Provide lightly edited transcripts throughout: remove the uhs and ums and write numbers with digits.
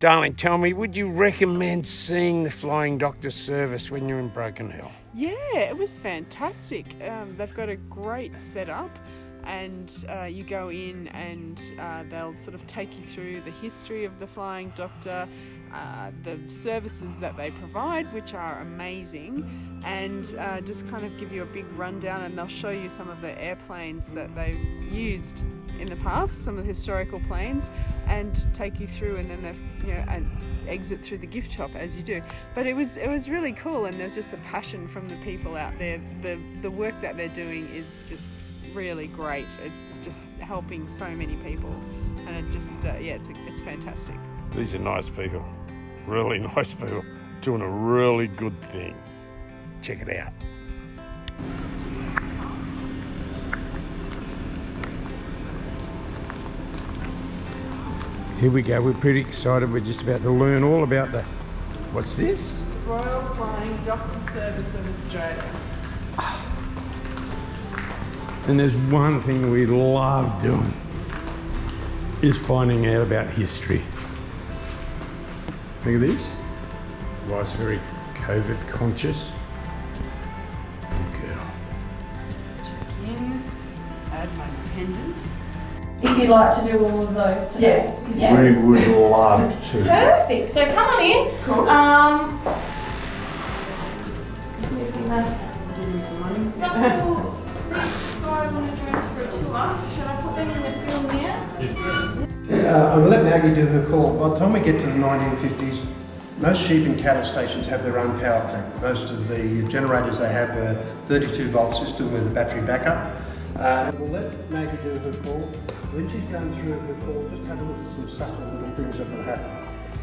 Darling, tell me, would you recommend seeing the Flying Doctor service when you're in Broken Hill? Yeah, it was fantastic. They've got a great setup, and you go in and they'll sort of take you through the history of the Flying Doctor, the services that they provide, which are amazing, and just kind of give you a big rundown, and they'll show you some of the airplanes that they've used in the past, some of the historical planes, and take you through, and then they've, and exit through the gift shop as you do. But it was really cool, and there's just a passion from the people out there. The work that they're doing is just really great. It's just helping so many people, and it just it's fantastic. These are nice people, really nice people, doing a really good thing. Check it out. Here we go, we're pretty excited. We're just about to learn all about what's this? Royal Flying Doctor Service of Australia. And there's one thing we love doing, is finding out about history. Look at this. Wife's very COVID conscious. Good girl. Check in, add my dependent. If you like to do all of those today. Yes. Yes. We would love to. Perfect. So come on in. Cool. Give me some money. Russell, these guys want to join us for a tour. Should I put them in the film now? Yes. I'm going to let Maggie do her call. By the time we get to the 1950s, most sheep and cattle stations have their own power plant. Most of the generators they have are 32 volt system with a battery backup. We'll let Maggie do her call. When she's going through her call, just have a look at some subtle little things that will happen.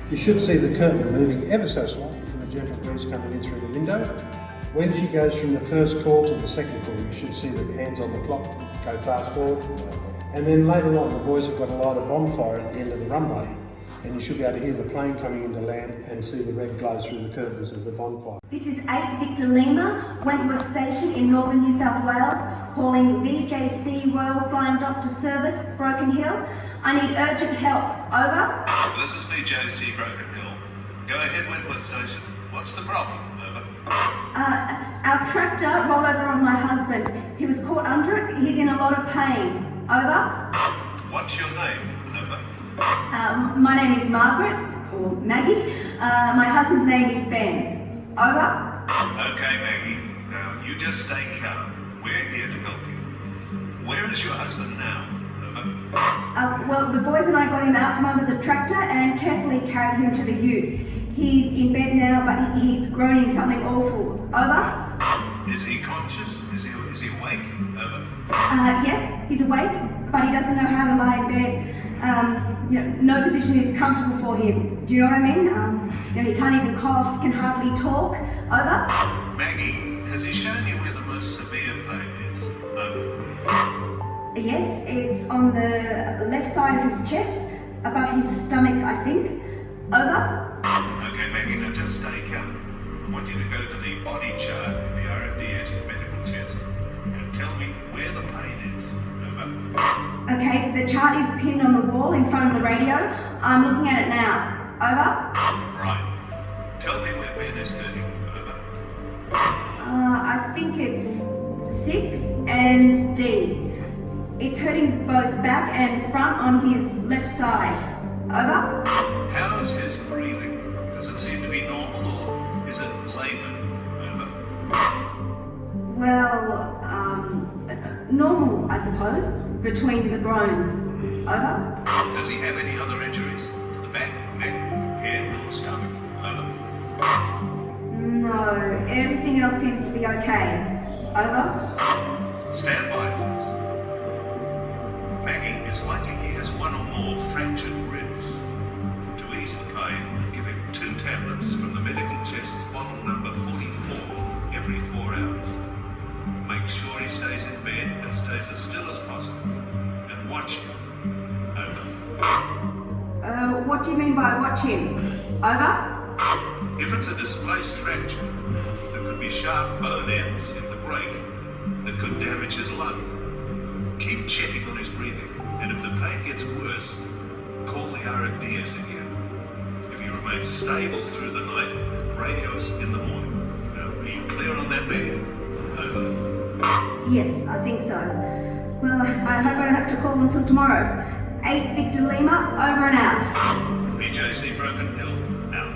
You should see the curtain moving ever so slightly from a gentle breeze coming in through the window. When she goes from the first call to the second call, you should see the hands on the clock go fast forward. And then later on, the boys have got a light of bonfire at the end of the runway, and you should be able to hear the plane coming into land and see the red glow through the curtains of the bonfire. This is 8 Victor Lima, Wentworth Station in northern New South Wales, calling VJC Royal Flying Doctor Service, Broken Hill. I need urgent help. Over. This is VJC Broken Hill. Go ahead, Wentworth Station. What's the problem? Over. Our tractor rolled over on my husband. He was caught under it. He's in a lot of pain. Over. What's your name? Over. My name is Margaret, or Maggie. My husband's name is Ben. Over. Okay, Maggie. Now, you just stay calm. We're here to help you. Where is your husband now? Over. Well, the boys and I got him out from under the tractor and carefully carried him to the ute. He's in bed now, but he's groaning something awful. Over. Is he conscious? Is he awake? Over. Yes, he's awake, but he doesn't know how to lie in bed. No position is comfortable for him. Do you know what I mean? He can't even cough, can hardly talk. Over. Maggie, has he shown you where the most severe pain is? Over. Yes, it's on the left side of his chest, above his stomach, I think. Over. Okay, Maggie, now just stay calm. I want you to go to the body chart in the RFDS medical chest and tell me where the pain is. Over. Okay, the chart is pinned on the wall in front of the radio. I'm looking at it now. Over. Right. Tell me where Ben is hurting. Over. I think it's 6 and D. It's hurting both back and front on his left side. Over. How's his breathing? Does it seem to be normal or is it labored? Over. Well, normal, I suppose, between the groans. Over. Does he have any other injuries? To the back, neck, head, or stomach? Over. No, everything else seems to be okay. Over. Stand by, please. Maggie, it's likely he has one or more fractured ribs. To ease the pain, give him 2 tablets from the medical chest's bottle number 44 every 4 hours. Make sure he stays in bed and stays as still as possible. And watch him. Over. What do you mean by watch him? Over. If it's a displaced fracture, there could be sharp bone ends in the break that could damage his lung. Keep checking on his breathing, and if the pain gets worse, call the RFDS again. If remain stable through the night. Radio us in the morning. Now, are you clear on that, Maggie? Over. Yes, I think so. Well, I hope I don't have to call until tomorrow. 8 Victor Lima, over and out. BJC Broken Hill, out.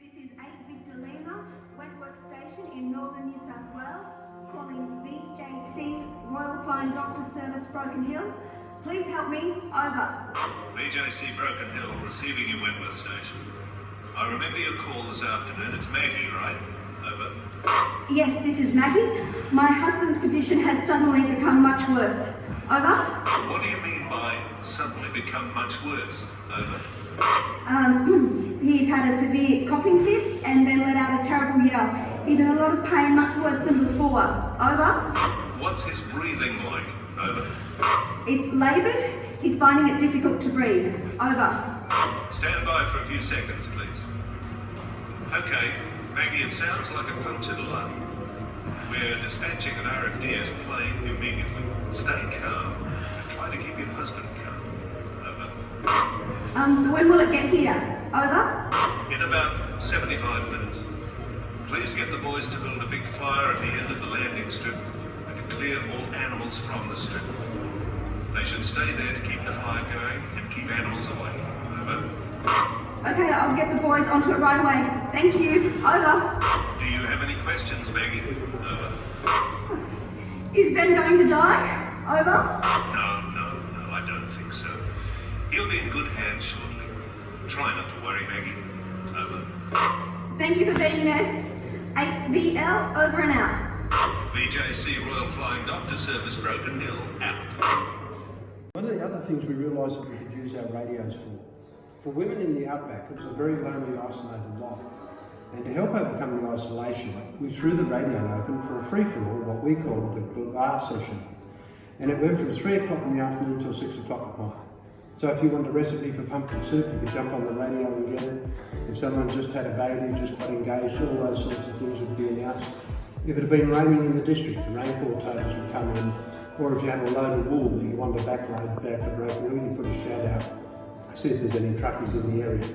This is 8 Victor Lima, Wentworth Station in northern New South Wales, calling VJC Royal Flying Doctor Service Broken Hill. Please help me, over. BJC Broken Hill, receiving you, Wentworth Station. I remember your call this afternoon. It's Maggie, right? Over. Yes, this is Maggie. My husband's condition has suddenly become much worse. Over. What do you mean by suddenly become much worse? Over. He's had a severe coughing fit and then let out a terrible yell. He's in a lot of pain, much worse than before. Over. What's his breathing like? Over. It's laboured. He's finding it difficult to breathe. Over. Stand by for a few seconds, please. Okay, Maggie, it sounds like a punctured lung. We're dispatching an RFDS plane immediately. Stay calm and try to keep your husband calm. Over. When will it get here? Over. In about 75 minutes. Please get the boys to build a big fire at the end of the landing strip and to clear all animals from the strip. They should stay there to keep the fire going and keep animals away. Over. Okay, I'll get the boys onto it right away. Thank you. Over. Do you have any questions, Maggie? Over. Is Ben going to die? Over. No, I don't think so. He'll be in good hands shortly. Try not to worry, Maggie. Over. Thank you for being there. 8VL, over and out. VJC Royal Flying Doctor Service Broken Hill, out. One of the other things we realised that we could use our radios for women in the outback, it was a very lonely, isolated life. And to help overcome the isolation, we threw the radio open for a free-for-all, what we called the bar session. And it went from 3 o'clock in the afternoon till 6 o'clock at night. So if you want a recipe for pumpkin soup, you could jump on the radio and get it. If someone just had a baby, just got engaged, all those sorts of things would be announced. If it had been raining in the district, the rainfall totals would come in. Or if you had a load of wool that you wanted to backload back to Broken Hill, you put a shout out, see if there's any truckies in the area.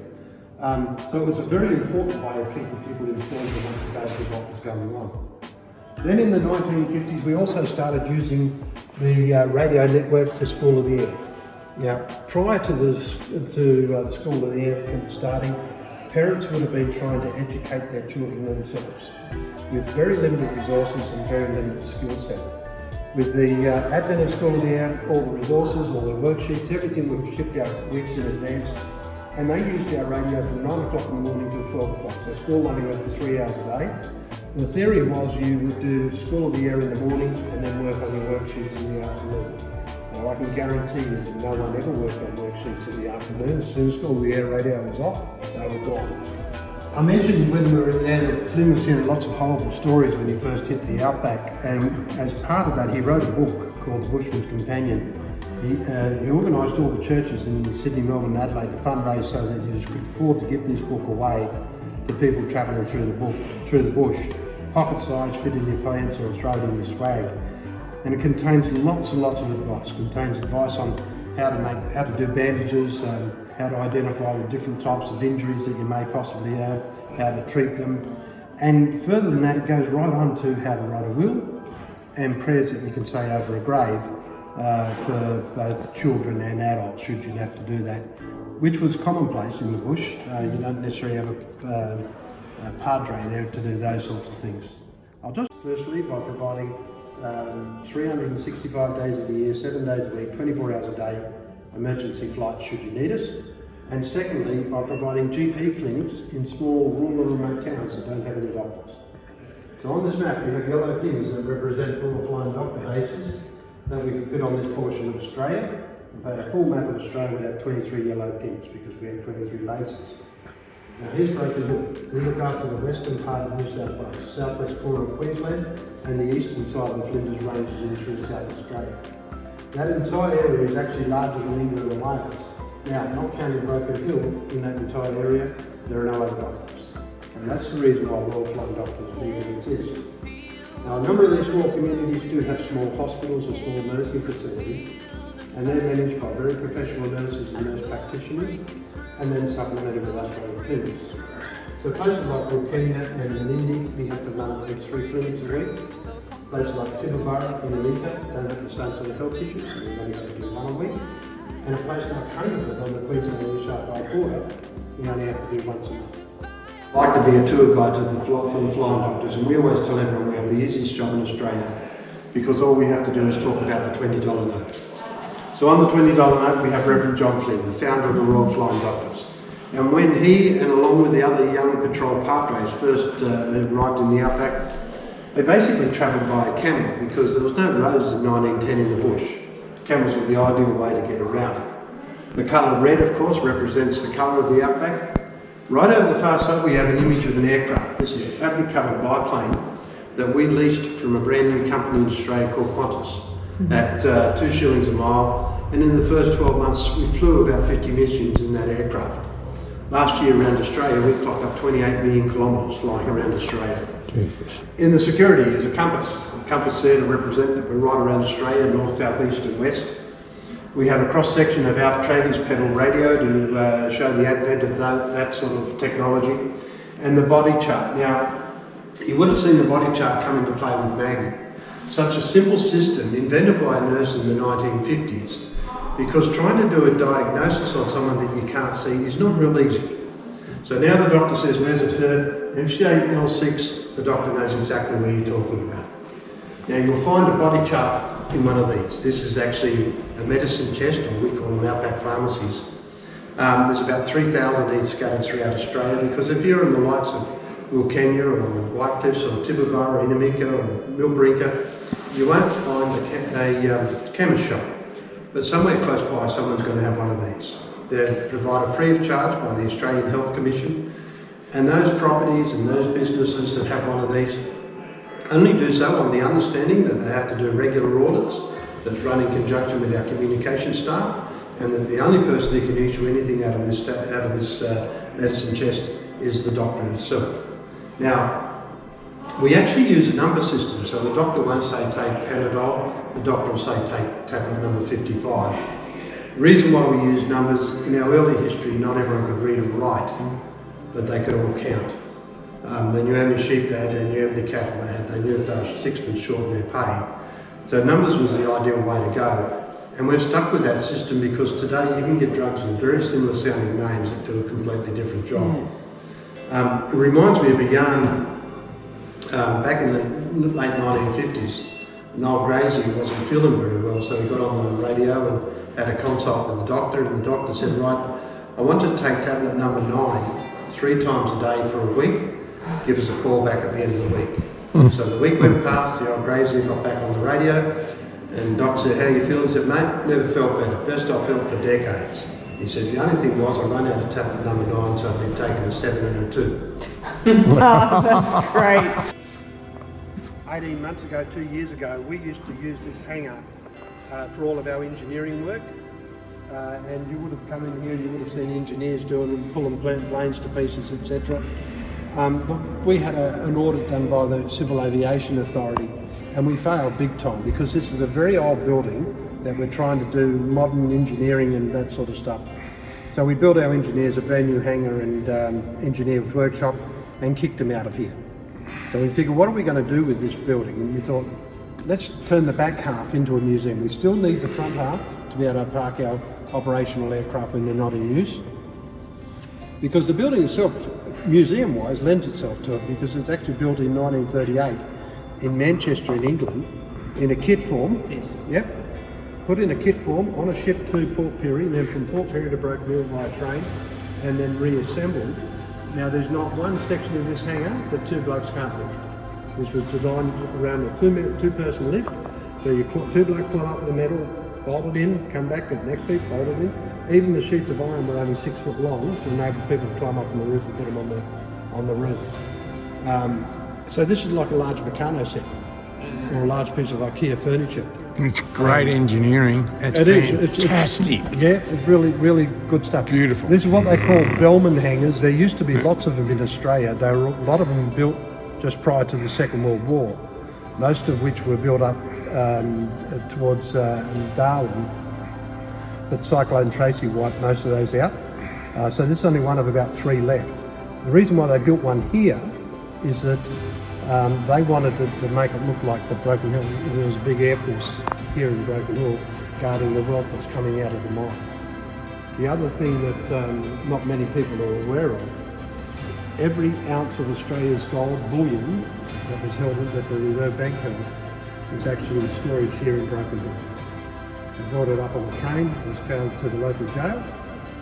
So it was a very important way of keeping people informed and up to date with what was going on. Then in the 1950s, we also started using the radio network for School of the Air. Now, prior to the School of the Air starting, parents would have been trying to educate their children themselves with very limited resources and very limited skill set. With the advent of School of the Air, all the resources, all the worksheets, everything was shipped out weeks in advance, and they used our radio from 9 o'clock in the morning till 12 o'clock, so school only went for 3 hours a day. The theory was you would do School of the Air in the morning and then work on your worksheets in the afternoon. Now I can guarantee you that no one ever worked on worksheets in the afternoon. As soon as School of the Air radio was off, they were gone. I mentioned when we were there that Flynn was hearing lots of horrible stories when he first hit the outback, and as part of that he wrote a book called The Bushman's Companion. He organised all the churches in Sydney, Melbourne and Adelaide to fundraise so that he could afford to give this book away to people travelling through the bush. Pocket size, fit in your pants or throw it in your swag. And it contains lots and lots of advice. It contains advice on how to do bandages, how to identify the different types of injuries that you may possibly have, how to treat them. And further than that, it goes right on to how to write a will and prayers that you can say over a grave for both children and adults, should you have to do that, which was commonplace in the bush. You don't necessarily have a padre there to do those sorts of things. I'll just firstly by providing 365 days of the year, 7 days a week, 24 hours a day, emergency flights should you need us. And secondly, by providing GP clinics in small rural and remote towns that don't have any doctors. So on this map we have yellow pins that represent rural flying doctor bases that we can fit on this portion of Australia. If I had a full map of Australia, we'd have 23 yellow pins because we have 23 bases. Now here's Broken Hill. We look after the western part of New South Wales, southwest corner of Queensland and the eastern side of the Flinders Ranges in through South Australia. That entire area is actually larger than England and Wales. Now, not counting Broken Hill, in that entire area, there are no other doctors. And that's the reason why Royal Flying Doctors even exist. Now, a number of these small communities do have small hospitals or small nursing facilities, and they're managed by very professional nurses and nurse practitioners, and then supplemented with athletic clinics. So places like Kenya and Menindee, we have to run at least 3 clinics a week. Places like Tibooburra and Unika don't have the same sort of health issues, so we only have to do 1 a week. And a place like Hungerford on the Queensland and New South Wales border, we only have to do once a month. I like to be a tour guide for the flying doctors, and we always tell everyone we have the easiest job in Australia because all we have to do is talk about the $20 note. So on the $20 note we have Reverend John Flynn, the founder of the Royal Flying Doctors. And when he, and along with the other young patrol padres, first arrived in the outback, they basically travelled via camel because there was no roads in 1910 in the bush. Camels were the ideal way to get around. The colour red, of course, represents the colour of the outback. Right over the far side we have an image of an aircraft. This is a fabric-covered biplane that we leased from a brand new company in Australia called Qantas at 2 shillings a mile. And in the first 12 months we flew about 50 missions in that aircraft. Last year around Australia we clocked up 28 million kilometres flying around Australia. Jesus. In the security is a compass. A compass there to represent that we're right around Australia, north, south, east and west. We have a cross-section of Alf Traeger's pedal radio to show the advent of that sort of technology, and the body chart. Now, you would have seen the body chart come into play with Maggie. Such a simple system invented by a nurse in the 1950s, because trying to do a diagnosis on someone that you can't see is not real easy. So now the doctor says, where's it hurt? If she ate L6, the doctor knows exactly where you're talking about. Now you'll find a body chart in one of these. This is actually a medicine chest, or we call them outback pharmacies. There's about 3,000 of these scattered throughout Australia, because if you're in the likes of Wilkenya or Whitecliffs or Tibooburra or Inamika or Milbrinka, you won't find a chemist shop. But somewhere close by, someone's going to have one of these. They're provided free of charge by the Australian Health Commission, and those properties and those businesses that have one of these only do so on the understanding that they have to do regular audits that's run in conjunction with our communication staff, and that the only person who can issue anything out of this medicine chest is the doctor himself. Now, we actually use a number system, so the doctor won't say take Panadol, the doctor will say take tablet number 55. The reason why we use numbers, in our early history, not everyone could read and write, but they could all count. They knew how many sheep they had, they knew how many cattle they had, they knew if they were 6pence short in their pay. So numbers was the ideal way to go. And we're stuck with that system because today you can get drugs with very similar sounding names that do a completely different job. It reminds me of a yarn back in the late 1950s. Noel Gracie wasn't feeling very well, so he got on the radio and had a consult with the doctor, and the doctor said, right, I want you to take tablet number 9 3 times a day for a week. Give us a call back at the end of the week. So the week went past, the old Gracie got back on the radio, and the doc said, how you feeling? He said, mate, never felt better. Best I felt for decades. He said, the only thing was I ran out of tablet number 9, so I've been taking a 7 and a 2. Oh, that's great. 18 months ago, 2 years ago, we used to use this hangar for all of our engineering work. And you would have come in here, you would have seen engineers pulling planes to pieces, etc. But we had an audit done by the Civil Aviation Authority, and we failed big time because this is a very old building that we're trying to do modern engineering and that sort of stuff. So we built our engineers a brand new hangar and engineers workshop and kicked them out of here. So we figured, what are we going to do with this building? And we thought, let's turn the back half into a museum. We still need the front half to be able to park our operational aircraft when they're not in use. Because the building itself, museum-wise, lends itself to it because it's actually built in 1938 in Manchester in England in a kit form. Yes. Yep. Put in a kit form on a ship to Port Pirie, and then from Port Pirie to Broken Hill via train, and then reassembled. Now there's not one section of this hangar that 2 blokes can't lift. This was designed around a two-person lift, so you put 2 blokes pull up with the metal, bolt it in, come back at the next week, bolt it in. Even the sheets of iron were only 6 foot long to enable people to climb up on the roof and put them on the roof. So this is like a large Meccano set. or a large piece of IKEA furniture. It's great engineering. It's It is. fantastic. Yeah, it's really, really good stuff. Beautiful. This is what they call Bellman Hangers. There used to be lots of them in Australia. There were a lot of them built just prior to the Second World War, most of which were built up towards Darwin. But Cyclone Tracy wiped most of those out. So this is only one of about 3 left. The reason why they built one here is that they wanted to make it look like the Broken Hill. There was a big air force here in Broken Hill guarding the wealth that's coming out of the mine. The other thing that not many people are aware of, every ounce of Australia's gold bullion that was held, that the Reserve Bank held, is actually in storage here in Broken Hill. They brought it up on the train, it was found to the local jail,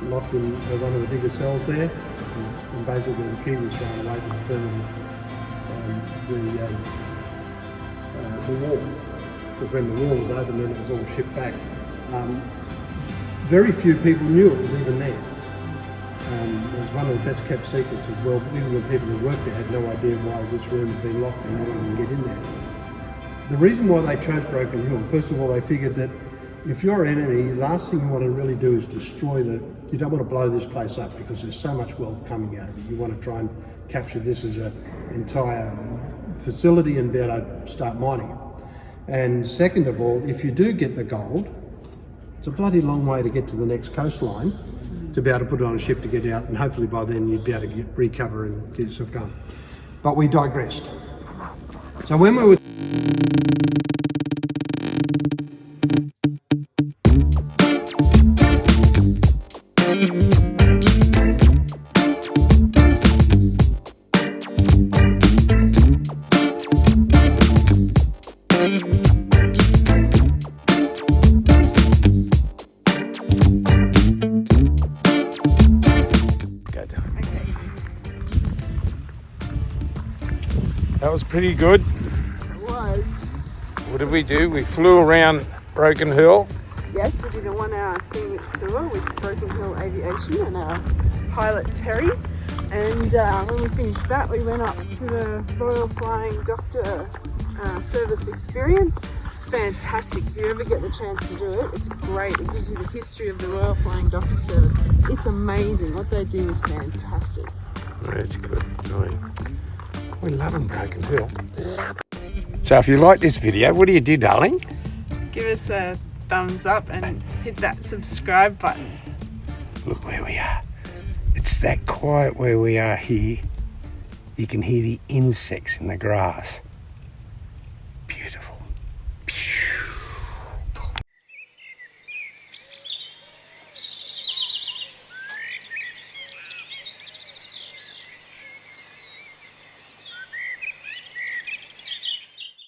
locked in one of the bigger cells there, and basically the key was thrown away to determine the war. Because when the war was over, then it was all shipped back. Very few people knew it was even there. It was one of the best kept secrets as well. Even the people who worked there had no idea why this room had been locked and no one could get in there. The reason why they chose Broken Hill, first of all, they figured that if you're an enemy, the last thing you want to really do is destroy you don't want to blow this place up because there's so much wealth coming out of it. You want to try and capture this as an entire facility and be able to start mining it. And second of all, if you do get the gold, it's a bloody long way to get to the next coastline to be able to put it on a ship to get out, and hopefully by then you'd be able to recover and get yourself going. But we digressed. So when we were That was pretty good. It was. What did we do? We flew around Broken Hill. Yes, we did a 1-hour scenic tour with Broken Hill Aviation and our pilot Terry. And when we finished that, we went up to the Royal Flying Doctor Service Experience. It's fantastic. If you ever get the chance to do it, it's great. It gives you the history of the Royal Flying Doctor Service. It's amazing. What they do is fantastic. That's good. We love them, Broken Hill. So if you like this video, what do you do, darling? Give us a thumbs up and hit that subscribe button. Look where we are. It's that quiet where we are here. You can hear the insects in the grass. Beautiful.